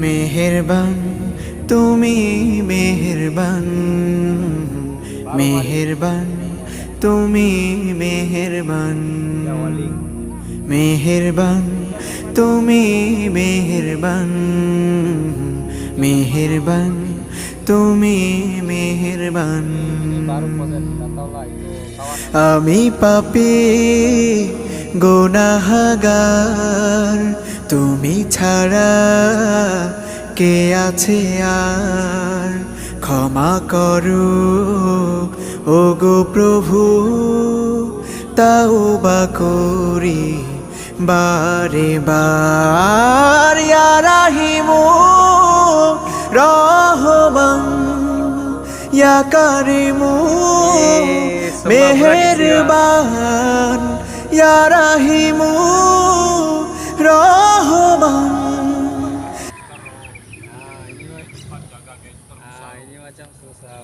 মেহেরবান তুমি মেহেরবান, মেহেরবান তুমি মেহেরবান, মেহেরবান তুমি মেহেরবান, মেহেরবান তুমি মেহেরবান। আমি পাপী গুনাহগার, তুমি ছাড়া কে আছে আর? ক্ষমা করো ওগো প্রভু, তাওবা করি বারে বার। ইয়া রাহিমু রহমান, ইয়া কারিমু মেহেরবান, ইয়া রাহিমু রহমান। Ini macam susah.